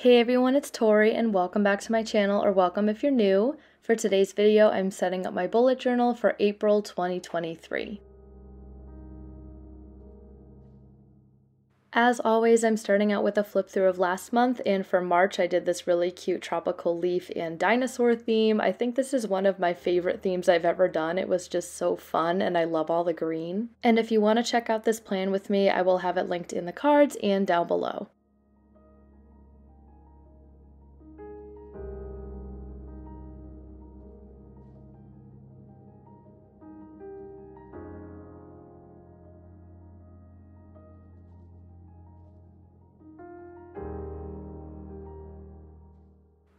Hey everyone, it's Tori and welcome back to my channel, or welcome if you're new. For today's video, I'm setting up my bullet journal for April 2023. As always, I'm starting out with a flip through of last month, and for March I did this really cute tropical leaf and dinosaur theme. I think this is one of my favorite themes I've ever done. It was just so fun and I love all the green. And if you want to check out this plan with me, I will have it linked in the cards and down below.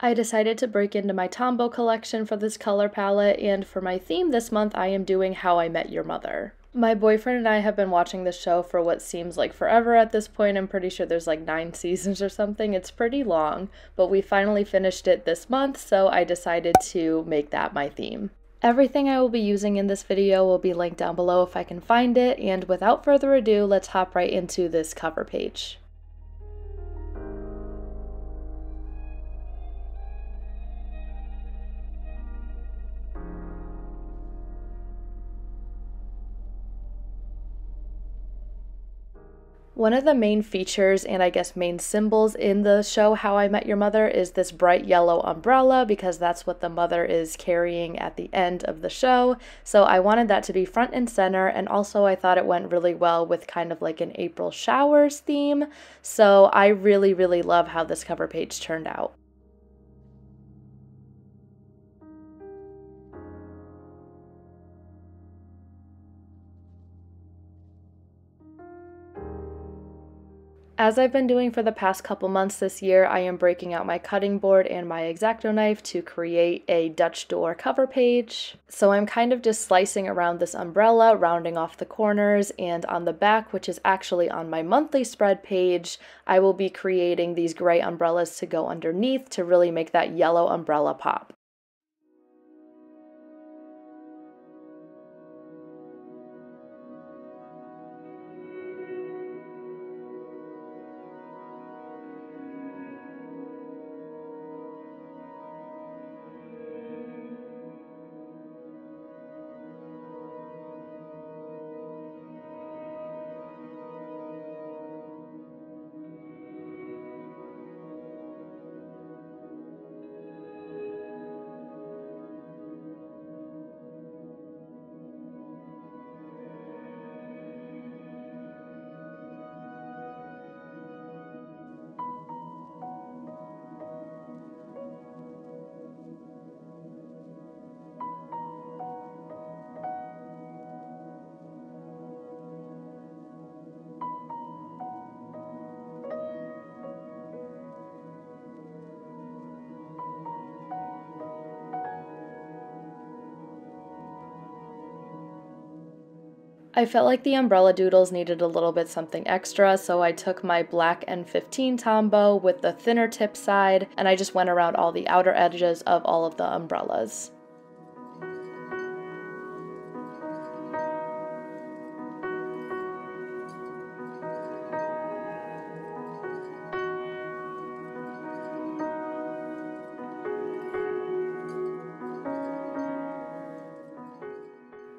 I decided to break into my tombow collection for this color palette, and for my theme this month I am doing How I Met Your Mother. My boyfriend and I have been watching this show for what seems like forever at this point. I'm pretty sure there's like 9 seasons or something. It's pretty long, but we finally finished it this month, so I decided to make that my theme. Everything I will be using in this video will be linked down below if I can find it, and without further ado, let's hop right into this cover page. One of the main features, and I guess main symbols in the show How I Met Your Mother, is this bright yellow umbrella, because that's what the mother is carrying at the end of the show. So I wanted that to be front and center, and also I thought it went really well with kind of like an April showers theme. So I really love how this cover page turned out. As I've been doing for the past couple months this year, I am breaking out my cutting board and my X-Acto knife to create a Dutch door cover page. So I'm kind of just slicing around this umbrella, rounding off the corners, and on the back, which is actually on my monthly spread page, I will be creating these gray umbrellas to go underneath to really make that yellow umbrella pop. I felt like the umbrella doodles needed a little bit something extra, so I took my black N15 tombow with the thinner tip side, and I just went around all the outer edges of all of the umbrellas.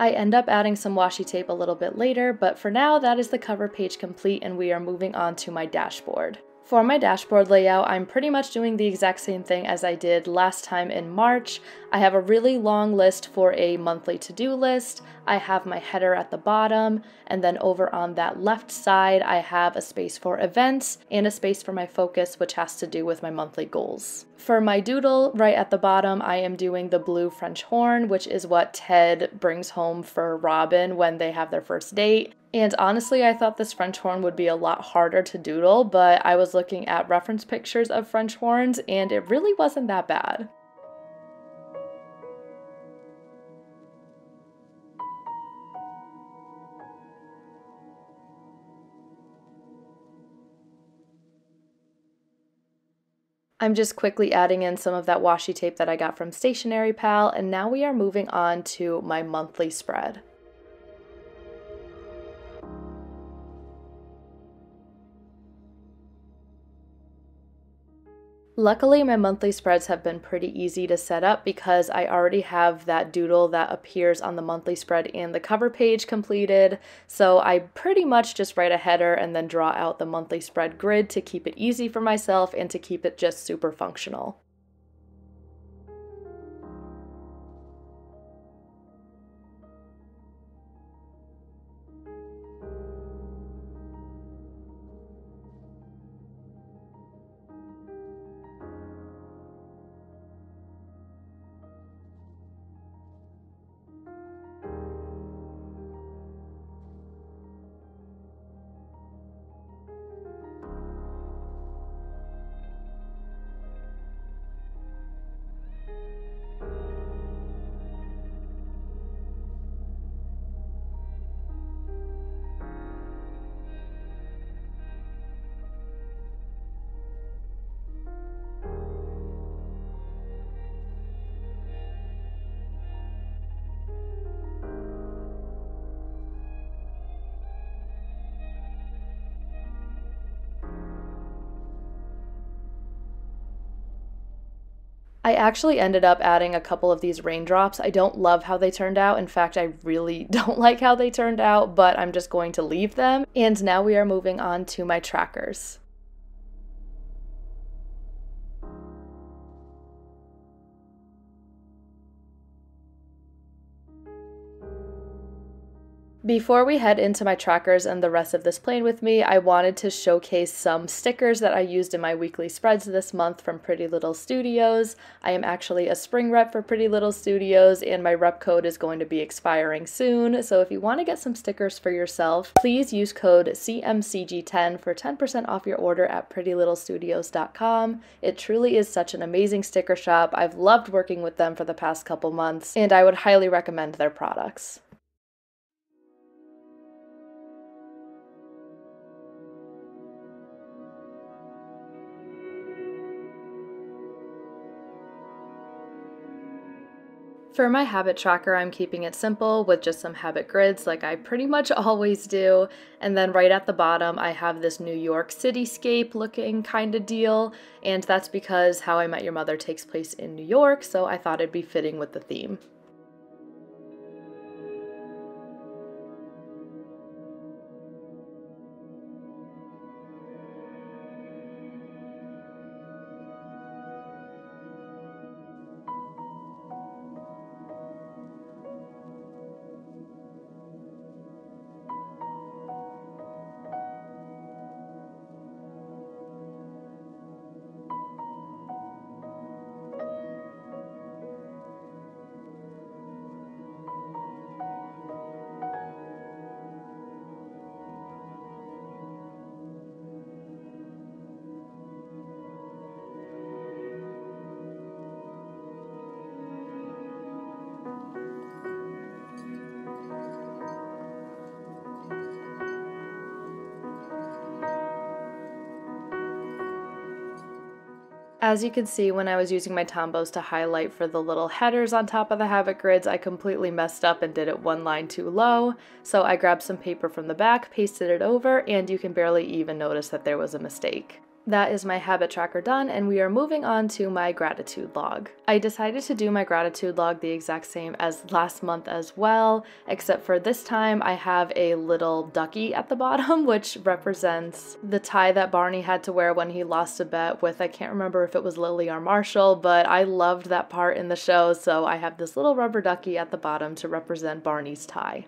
I end up adding some washi tape a little bit later, but for now that is the cover page complete, and we are moving on to my dashboard. For my dashboard layout, I'm pretty much doing the exact same thing as I did last time in March. I have a really long list for a monthly to-do list. I have my header at the bottom, and then over on that left side, I have a space for events and a space for my focus, which has to do with my monthly goals. For my doodle, right at the bottom, I am doing the blue French horn, which is what Ted brings home for Robin when they have their first date. And honestly, I thought this French horn would be a lot harder to doodle, but I was looking at reference pictures of French horns, and it really wasn't that bad. I'm just quickly adding in some of that washi tape that I got from Stationery Pal, and now we are moving on to my monthly spread. Luckily, my monthly spreads have been pretty easy to set up because I already have that doodle that appears on the monthly spread and the cover page completed, so I pretty much just write a header and then draw out the monthly spread grid to keep it easy for myself and to keep it just super functional. I actually ended up adding a couple of these raindrops. I don't love how they turned out. In fact, I really don't like how they turned out, but I'm just going to leave them. And now we are moving on to my trackers. Before we head into my trackers and the rest of this plan with me, I wanted to showcase some stickers that I used in my weekly spreads this month from Pretty Little Studios. I am actually a spring rep for Pretty Little Studios and my rep code is going to be expiring soon, so if you want to get some stickers for yourself, please use code CMCG10 for 10% off your order at prettylittlestudios.com. It truly is such an amazing sticker shop. I've loved working with them for the past couple months, and I would highly recommend their products. For my habit tracker, I'm keeping it simple with just some habit grids like I pretty much always do. And then right at the bottom, I have this New York cityscape looking kind of deal. And that's because How I Met Your Mother takes place in New York, so I thought it'd be fitting with the theme. As you can see, when I was using my tombows to highlight for the little headers on top of the habit grids, I completely messed up and did it one line too low. So I grabbed some paper from the back, pasted it over, and you can barely even notice that there was a mistake. That is my habit tracker done, and we are moving on to my gratitude log. I decided to do my gratitude log the exact same as last month as well, except for this time I have a little ducky at the bottom, which represents the tie that Barney had to wear when he lost a bet with, I can't remember if it was Lily or Marshall, but I loved that part in the show, so I have this little rubber ducky at the bottom to represent Barney's tie.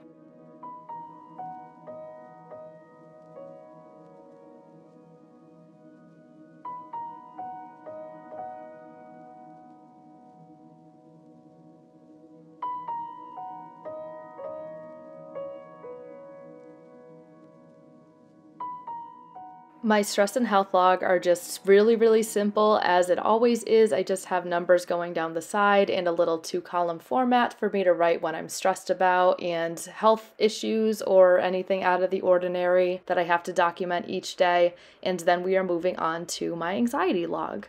My stress and health log are just really simple, as it always is. I just have numbers going down the side and a little 2-column format for me to write what I'm stressed about and health issues or anything out of the ordinary that I have to document each day. And then we are moving on to my anxiety log.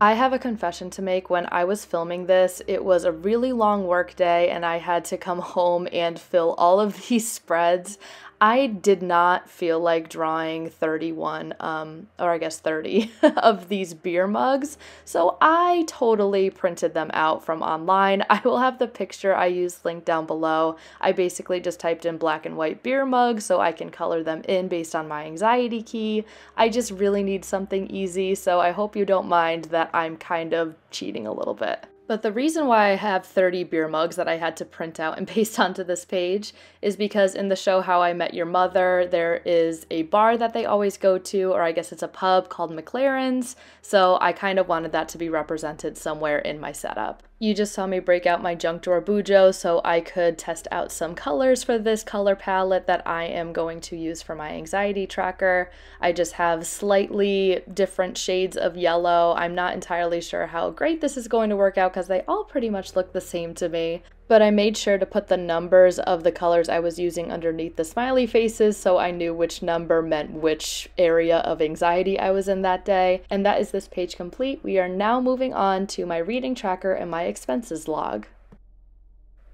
I have a confession to make. When I was filming this, it was a really long work day and I had to come home and fill all of these spreads. I did not feel like drawing 31, or I guess 30 of these beer mugs, so I totally printed them out from online. I will have the picture I used linked down below. I basically just typed in black and white beer mugs so I can color them in based on my anxiety key. I just really need something easy, so I hope you don't mind that I'm kind of cheating a little bit. But the reason why I have 30 beer mugs that I had to print out and paste onto this page is because in the show How I Met Your Mother, there is a bar that they always go to, or I guess it's a pub called McLaren's, so I kind of wanted that to be represented somewhere in my setup. You just saw me break out my junk drawer bujo so I could test out some colors for this color palette that I am going to use for my anxiety tracker. I just have slightly different shades of yellow. I'm not entirely sure how great this is going to work out because they all pretty much look the same to me. But I made sure to put the numbers of the colors I was using underneath the smiley faces so I knew which number meant which area of anxiety I was in that day. And that is this page complete. We are now moving on to my reading tracker and my expenses log.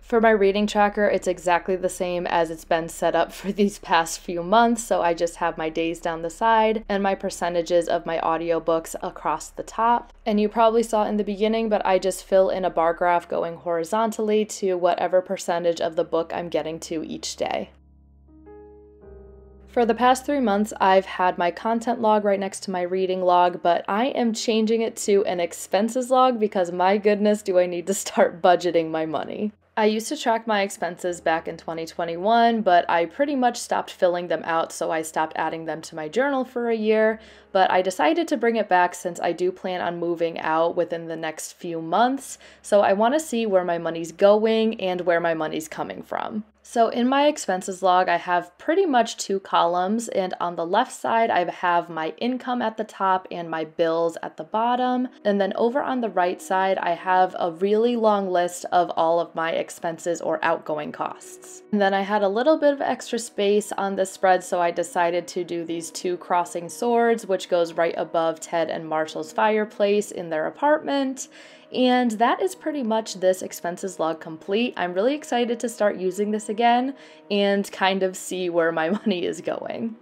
For my reading tracker, it's exactly the same as it's been set up for these past few months, so I just have my days down the side and my percentages of my audiobooks across the top. And you probably saw in the beginning, but I just fill in a bar graph going horizontally to whatever percentage of the book I'm getting to each day. For the past 3 months, I've had my content log right next to my reading log, but I am changing it to an expenses log because my goodness, do I need to start budgeting my money. I used to track my expenses back in 2021, but I pretty much stopped filling them out, so I stopped adding them to my journal for a year. But I decided to bring it back since I do plan on moving out within the next few months, so I want to see where my money's going and where my money's coming from. So in my expenses log, I have pretty much 2 columns, and on the left side, I have my income at the top and my bills at the bottom. And then over on the right side, I have a really long list of all of my expenses or outgoing costs. And then I had a little bit of extra space on this spread, so I decided to do these 2 crossing swords, which goes right above Ted and Marshall's fireplace in their apartment. And that is pretty much this expenses log complete. I'm really excited to start using this again and kind of see where my money is going.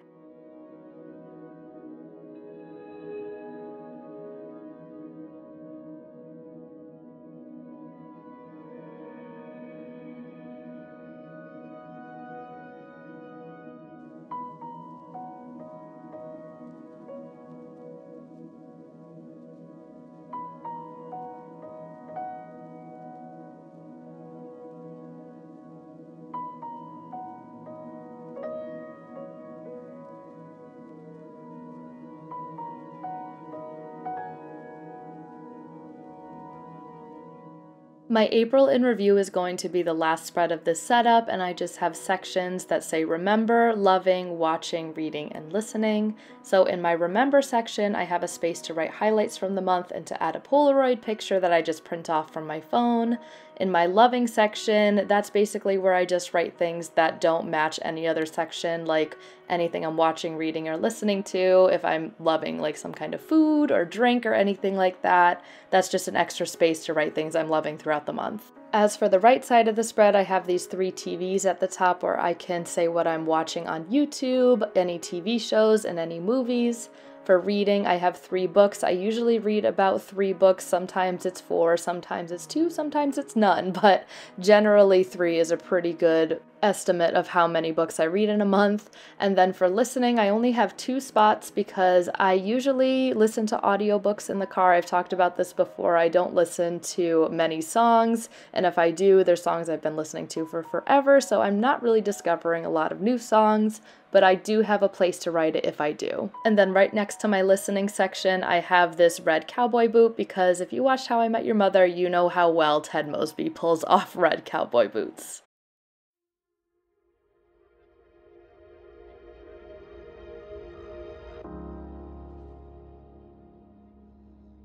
My April in review is going to be the last spread of this setup, and I just have sections that say remember, loving, watching, reading, and listening. So in my remember section, I have a space to write highlights from the month and to add a Polaroid picture that I just print off from my phone. In my loving section, that's basically where I just write things that don't match any other section, like anything I'm watching, reading, or listening to. If I'm loving like some kind of food or drink or anything like that, that's just an extra space to write things I'm loving throughout the month. As for the right side of the spread, I have these 3 TVs at the top where I can say what I'm watching on YouTube, any TV shows, and any movies. For reading, I have 3 books. I usually read about 3 books. Sometimes it's 4, sometimes it's 2, sometimes it's none, but generally 3 is a pretty good estimate of how many books I read in a month. And then for listening, I only have 2 spots because I usually listen to audiobooks in the car. I've talked about this before. I don't listen to many songs, and if I do, they're songs I've been listening to for forever, so I'm not really discovering a lot of new songs, but I do have a place to write it if I do. And then right next to my listening section, I have this red cowboy boot because if you watched How I Met Your Mother, you know how well Ted Mosby pulls off red cowboy boots.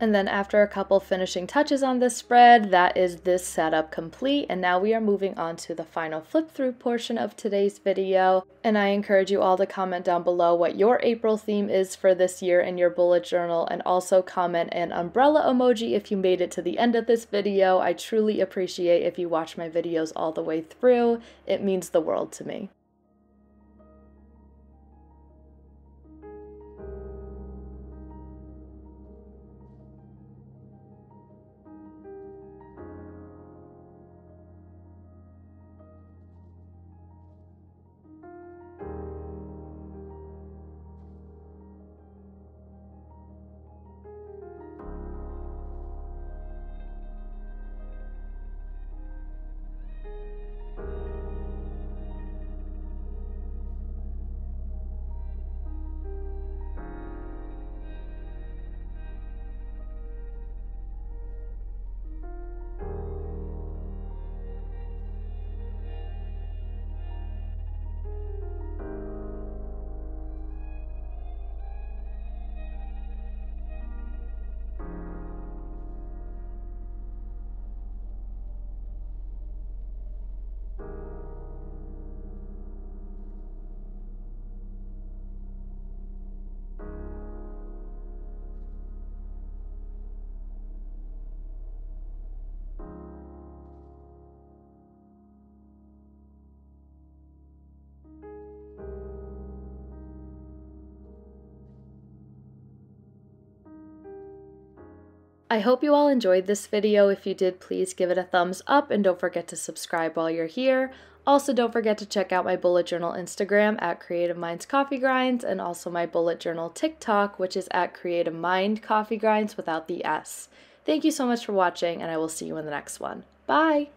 And then after a couple finishing touches on this spread, that is this setup complete, and now we are moving on to the final flip through portion of today's video. And I encourage you all to comment down below what your April theme is for this year in your bullet journal, and also comment an umbrella emoji if you made it to the end of this video. I truly appreciate if you watch my videos all the way through. It means the world to me. I hope you all enjoyed this video. If you did, please give it a thumbs up and don't forget to subscribe while you're here. Also, don't forget to check out my bullet journal Instagram at Creative Minds Coffee Grinds, and also my bullet journal TikTok, which is at Creative Mind Coffee Grinds without the S. Thank you so much for watching, and I will see you in the next one. Bye!